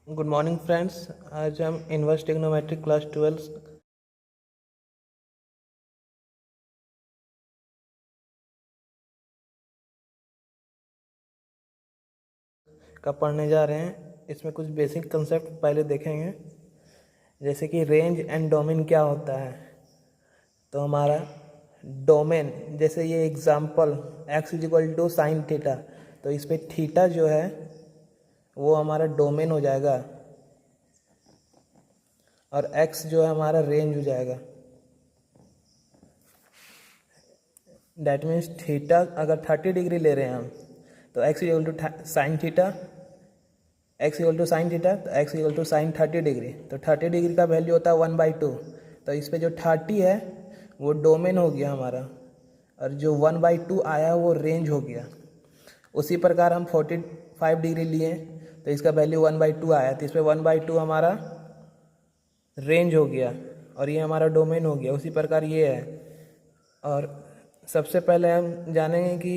Good morning friends. आज हम inverse trigonometry class 12 का पढ़ने जा रहे हैं। इसमें कुछ बेसिक कंसेप्ट पहले देखेंगे, जैसे कि रेंज एंड डोमेन क्या होता है। तो हमारा डोमेन, जैसे ये example x equal to sine theta, तो इस पर थीटा जो है वो हमारा डोमेन हो जाएगा और x जो है हमारा रेंज हो जाएगा। डैट मीन्स थीटा अगर 30 डिग्री ले रहे हैं हम, तो x equal to sine theta, x equal to sine theta, तो x equal to sine 30 degree. तो 30 डिग्री का वैल्यू होता है 1/2। तो इस पे जो 30 है वो डोमेन हो गया हमारा, और जो 1/2 आया वो रेंज हो गया। उसी प्रकार हम 45 डिग्री लिए तो इसका वैल्यू 1/2 आया, तो इस पर 1/2 हमारा रेंज हो गया और ये हमारा डोमेन हो गया। उसी प्रकार ये है। और सबसे पहले हम जानेंगे कि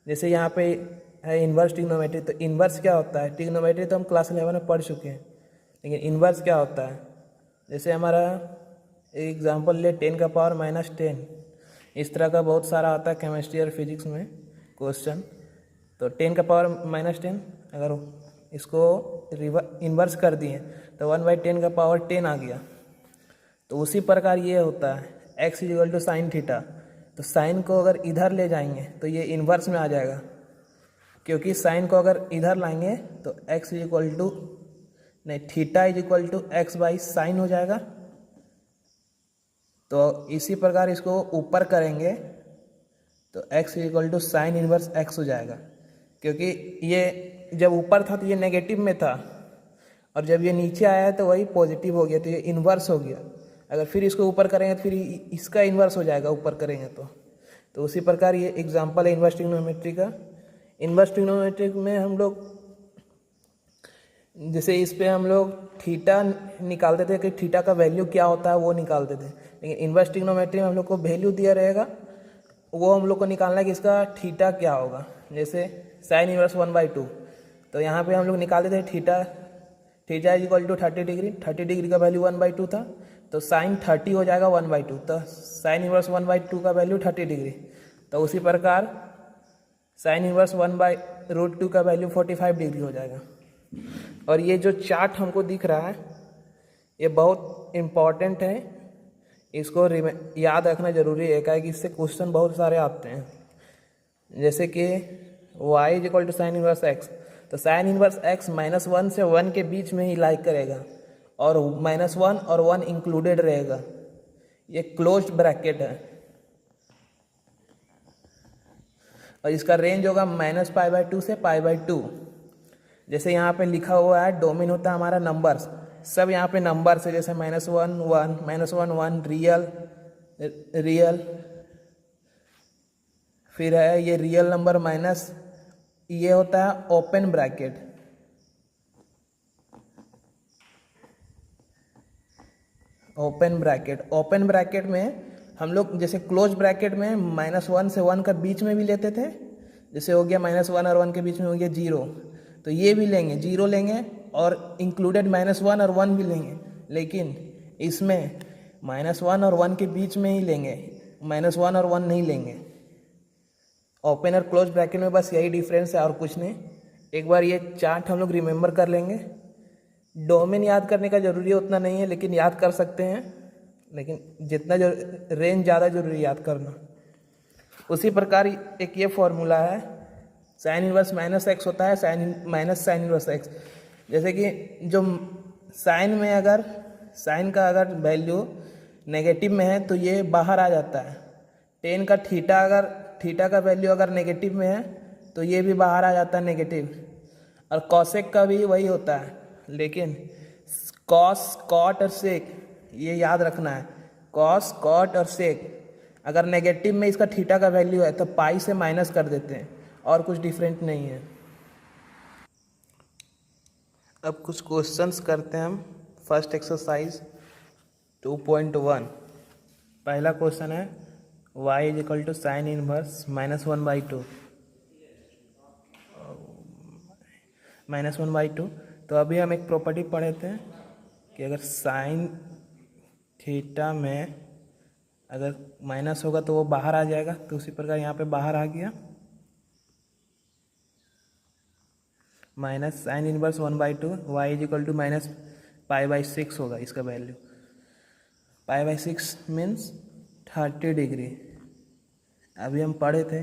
जैसे यहाँ पे है इन्वर्स ट्रिग्नोमेट्री, तो इन्वर्स क्या होता है। ट्रिग्नोमेट्री तो हम क्लास 11 में पढ़ चुके हैं, लेकिन इन्वर्स क्या होता है। जैसे हमारा एग्जांपल ले 10 का पावर -10, इस तरह का बहुत सारा आता है केमिस्ट्री और फिजिक्स में क्वेश्चन। तो 10 का पावर -10 अगर इसको इन्वर्स कर दिए तो 1/10 का पावर 10 आ गया। तो उसी प्रकार ये होता है x equal to sine theta, तो साइन को अगर इधर ले जाएंगे तो ये इन्वर्स में आ जाएगा, क्योंकि साइन को अगर इधर लाएंगे तो x इक्वल टू नहीं theta is equal to x by sine हो जाएगा। तो इसी प्रकार इसको ऊपर करेंगे तो x equal to sine inverse x हो जाएगा, क्योंकि ये जब ऊपर था तो ये नेगेटिव में था और जब ये नीचे आया है तो वही पॉजिटिव हो गया, तो ये इन्वर्स हो गया। अगर फिर इसको ऊपर करेंगे तो फिर इसका इन्वर्स हो जाएगा ऊपर करेंगे तो उसी प्रकार ये एग्जांपल है इन्वर्स ट्रिग्नोमेट्री का। इन्वर्स ट्रिग्नोमेट्री में हम लोग जैसे इस पे हम लोग थीटा निकालते थे कि थीटा का वैल्यू क्या होता है वो निकालते थे, लेकिन इन्वर्स ट्रिग्नोमेट्री में हम लोग को वैल्यू दिया रहेगा, वो हम लोग को निकालना है कि इसका थीटा क्या होगा। जैसे साइन इन्वर्स 1/2, तो यहाँ पे हम लोग निकालते थे theta is equal to 30 degree. 30 degree का वैल्यू 1/2 था, तो साइन 30 हो जाएगा 1/2, तो साइन इन्वर्स 1/2 का वैल्यू 30 डिग्री। तो उसी प्रकार साइन इन्वर्स 1/√2 का वैल्यू 45 डिग्री हो जाएगा। और ये जो चार्ट हमको दिख रहा है ये बहुत इम्पॉर्टेंट है, इसको याद रखना जरूरी है, क्या कि इससे क्वेश्चन बहुत सारे आते हैं। जैसे कि y is equal to sine inverse x, तो साइन इन्वर्स x -1 से 1 के बीच में ही लाइक करेगा और -1 और 1 इंक्लूडेड रहेगा। ये क्लोज्ड ब्रैकेट है और इसका रेंज होगा -π/2 से π/2। जैसे यहाँ पे लिखा हुआ है डोमेन होता है हमारा नंबर्स, सब यहाँ पे नंबर्स है, जैसे -1 1 -1 1 रियल, फिर है ये रियल नंबर माइनस, ये होता है ओपन ब्रैकेट। ओपन ब्रैकेट में हम लोग जैसे क्लोज ब्रैकेट में -1 से 1 का बीच में भी लेते थे, जैसे हो गया -1 और 1 के बीच में हो गया 0, तो ये भी लेंगे 0 लेंगे और इंक्लूडेड -1 और 1 भी लेंगे, लेकिन इसमें -1 और 1 के बीच में ही लेंगे, -1 और 1 नहीं लेंगे। ओपन और क्लोज ब्रैकेट में बस यही डिफरेंस है और कुछ नहीं। एक बार ये चार्ट हम लोग रिमेंबर कर लेंगे। डोमेन याद करने का जरूरी उतना नहीं है, लेकिन याद कर सकते हैं, लेकिन जितना जो रेंज ज़्यादा जरूरी याद करना। उसी प्रकार एक ये फॉर्मूला है, साइन इन्वर्स -x होता है साइन इन्वर्स x। जैसे कि जो साइन में अगर साइन का अगर वैल्यू नेगेटिव में है तो ये बाहर आ जाता है। 10 का थीटा का वैल्यू अगर नेगेटिव में है तो ये भी बाहर आ जाता है नेगेटिव, और कॉसेक का भी वही होता है, लेकिन कॉस कॉट और सेक ये याद रखना है। कॉस कॉट और सेक अगर नेगेटिव में इसका थीटा का वैल्यू है तो पाई से माइनस कर देते हैं, और कुछ डिफरेंट नहीं है। अब कुछ क्वेश्चंस करते हैं हम। First exercise 2.1। पहला क्वेश्चन है y is equal to sine inverse -1/2 -1/2। तो अभी हम एक प्रॉपर्टी पढ़े थे कि अगर साइन थीटा में अगर माइनस होगा तो वो बाहर आ जाएगा, तो उसी प्रकार यहाँ पे बाहर आ गया minus sine inverse 1/2 y is equal to minus π/6 होगा इसका वैल्यू। π/6 means 30 degree. अभी हम पढ़े थे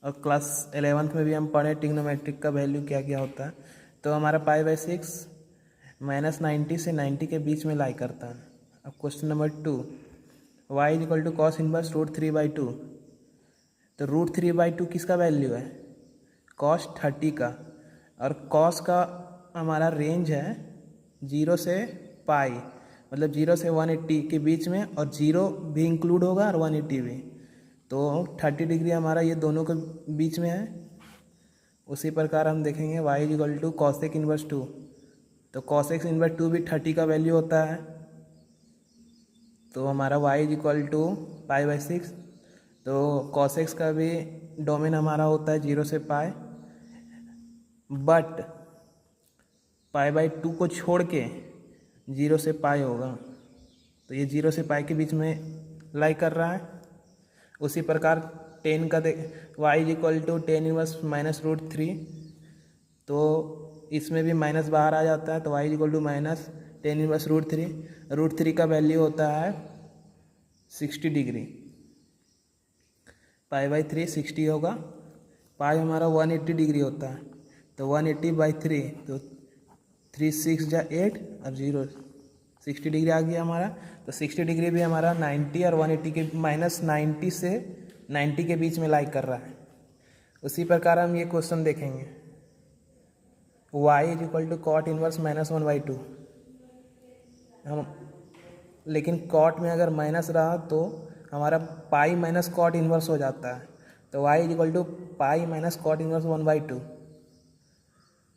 और क्लास 11th में भी हम पढ़े ट्रिग्नोमेट्रिक का वैल्यू क्या क्या होता है। तो हमारा π/6 -90 से 90 के बीच में लाई करता है। अब question number 2, y is equal to cos inverse √3/2। तो √3/2 किसका वैल्यू है? कॉस 30 का, और कॉस का हमारा रेंज है 0 से पाई, मतलब 0 से 180 के बीच में, और 0 भी इंक्लूड होगा और 180 भी। तो 30 डिग्री हमारा ये दोनों के बीच में है। उसी प्रकार हम देखेंगे y is equal to cosec inverse 2। तो कॉसेक इनवर्स 2 भी 30 का वैल्यू होता है। तो हमारा y इज इक्वल टू π/6। तो कॉसेक्स का भी डोमेन हमारा होता है 0 से पाई, बट π/2 को छोड़ के 0 से पाई होगा। तो ये 0 से पाई के बीच में लाई कर रहा है। उसी प्रकार 10 का y is equal to 10 inverse -√3। तो इसमें भी माइनस बाहर आ जाता है, तो y is equal to -10 inverse √3। √3 का वैल्यू होता है 60 डिग्री। π/3 60 होगा, पाई हमारा 180 डिग्री होता है। तो 180/3, तो 3 6 जा 8 और 0 60 डिग्री आ गया हमारा। तो 60 डिग्री भी हमारा 90 और 180 के -90 से 90 के बीच में लाई कर रहा है। उसी प्रकार हम ये क्वेश्चन देखेंगे, y is equal to cot inverse -1/2। हम लेकिन कॉट में अगर माइनस रहा तो हमारा पाई माइनस कॉट इनवर्स हो जाता है। तो y is equal to pi minus cot inverse 1/2।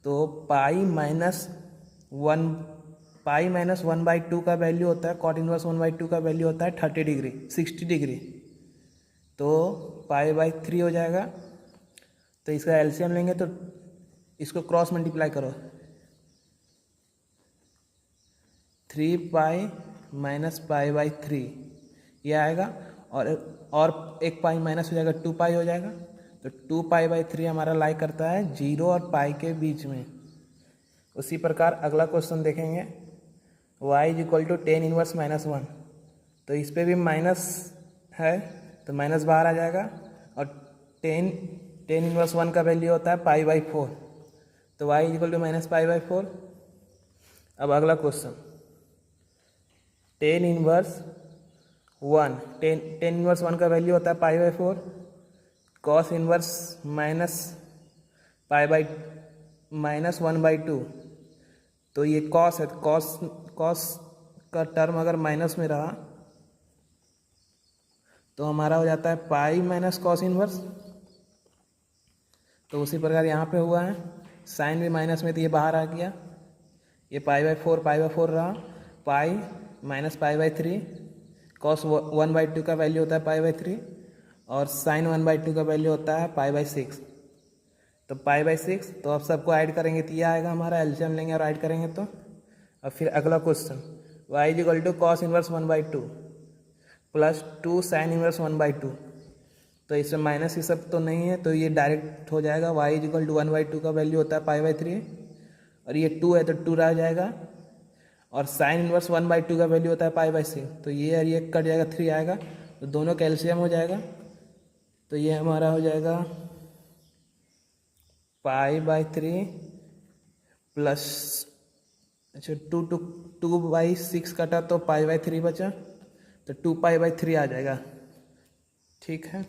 तो पाई माइनस 1/2 का वैल्यू होता है, कॉट इनवर्स 1/2 का वैल्यू होता है 30 डिग्री 60 डिग्री। तो π/3 हो जाएगा। तो इसका एलसीएम लेंगे तो इसको क्रॉस मल्टीप्लाई करो, 3 पाई माइनस π/3 ये आएगा, और एक पाई माइनस हो जाएगा, 2 पाई हो जाएगा। तो 2 π/3 हमारा लाई करता है 0 और पाई के बीच में। उसी प्रकार अगला क्वेश्चन देखेंगे, y is equal to 10 inverse -1। तो इस पर भी माइनस है, तो माइनस बाहर आ जाएगा, और 10 इनवर्स 1 का वैल्यू होता है π/4। तो y इज इक्वल टू -π/4। अब अगला क्वेश्चन, 10 इनवर्स 1 का वैल्यू होता है π/4, कॉस इनवर्स -1/2। तो ये कॉस है, कॉस का टर्म अगर माइनस में रहा तो हमारा हो जाता है पाई माइनस कॉस इनवर्स। तो उसी प्रकार यहाँ पे हुआ है, साइन भी माइनस में, तो ये बाहर आ गया, ये π/4 रहा, पाई माइनस π/3, कॉस 1/2 का वैल्यू होता है π/3, और साइन 1/2 का वैल्यू होता है π/6। तो π/6, तो अब सबको ऐड करेंगे तो ये आएगा हमारा, एलसीएम लेंगे और ऐड करेंगे तो। अब फिर अगला question, y is equal to cos inverse 1/2 plus 2 sine inverse 1/2। तो इसमें माइनस ये सब तो नहीं है, तो ये डायरेक्ट हो जाएगा, y इज इक्वल टू 1/2 का वैल्यू होता है π/3, और ये 2 है तो 2 रह जाएगा, और साइन इनवर्स 1/2 का वैल्यू होता है π/6। तो ये और ये कट जाएगा, 3 आएगा, तो दोनों का एलसीएम हो जाएगा। तो ये हमारा हो जाएगा π/3 प्लस, अच्छा 2/6 कटा तो π/3 बचा, तो 2π/3 आ जाएगा। ठीक है।